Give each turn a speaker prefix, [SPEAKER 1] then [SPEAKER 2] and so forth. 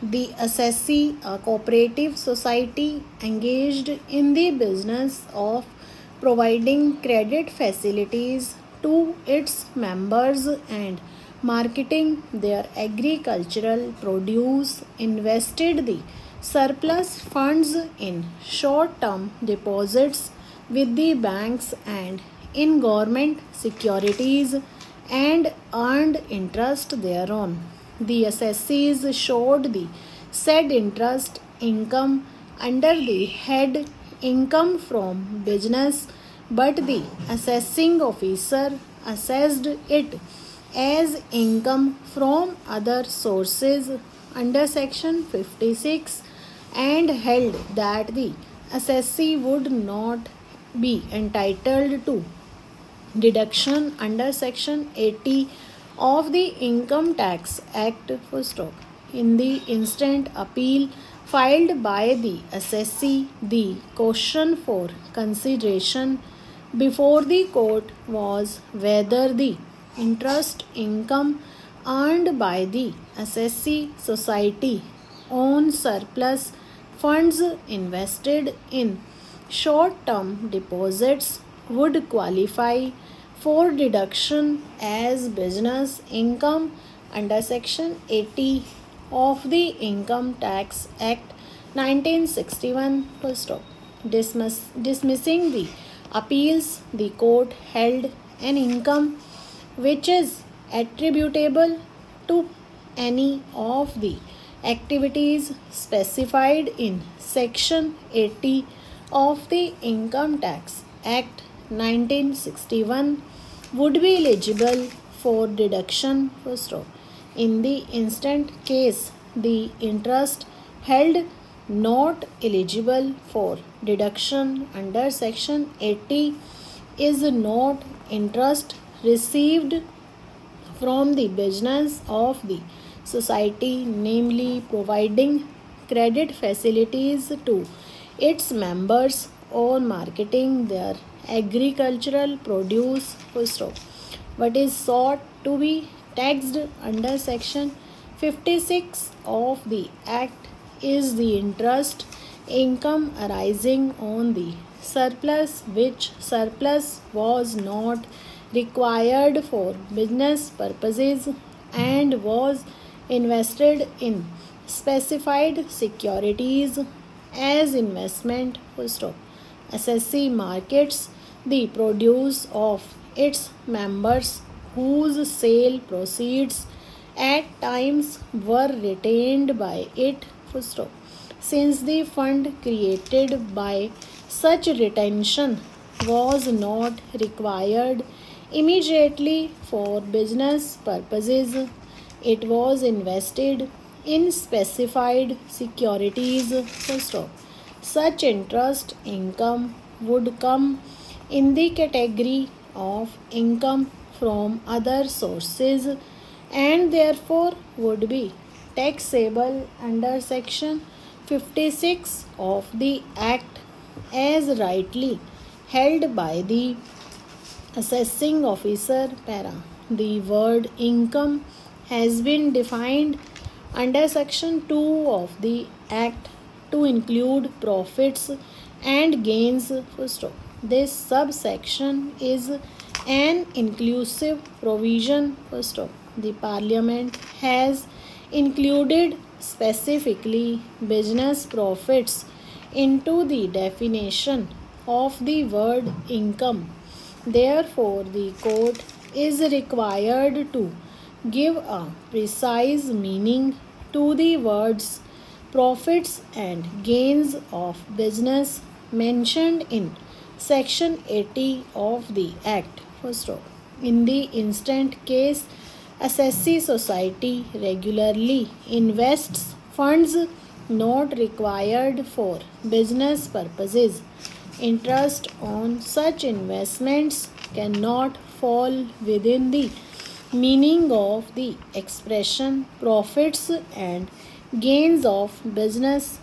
[SPEAKER 1] The assessee, a cooperative society engaged in the business of providing credit facilities to its members and marketing their agricultural produce, invested the surplus funds in short term deposits with the banks and in government securities and earned interest thereon. The assessees showed the said interest income under the head income from business, but the assessing officer assessed it as income from other sources under section 56 and held that the assessee would not be entitled to deduction under section 80 of the Income Tax Act full stop. In the instant appeal filed by the assessee, the question for consideration before the court was whether the interest income earned by the assessee society on surplus funds invested in short term deposits would qualify for deduction as business income under section 80 of the Income Tax Act 1961 full stop. Dismissing the appeals, the court held an income which is attributable to any of the activities specified in section 80 of the Income Tax Act 1961 would be eligible for deduction for stop. In the instant case, the interest held not eligible for deduction under section 80 is not interest received from the business of the society, namely providing credit facilities to its members or marketing their agricultural produce full stop. What is sought to be taxed under section 56 of the act is the interest income arising on the surplus, which surplus was not required for business purposes and was invested in specified securities as investment full stop. Assessee markets the produce of its members whose sale proceeds at times were retained by it full stop. Since the fund created by such retention was not required immediately for business purposes, it was invested in specified securities full stop. Such interest income would come in the category of income from other sources and therefore would be taxable under section 56 of the act as rightly held by the assessing officer para. The word income has been defined under section 2 of the act to include profits and gains full stop. This subsection is an inclusive provision full stop. The parliament has included specifically business profits into the definition of the word income. Therefore, the court is required to give a precise meaning to the words profits and gains of business mentioned in section 80 of the act. First stop. In the instant case, assessee society regularly invests funds not required for business purposes. Interest on such investments cannot fall within the meaning of the expression profits and gains of business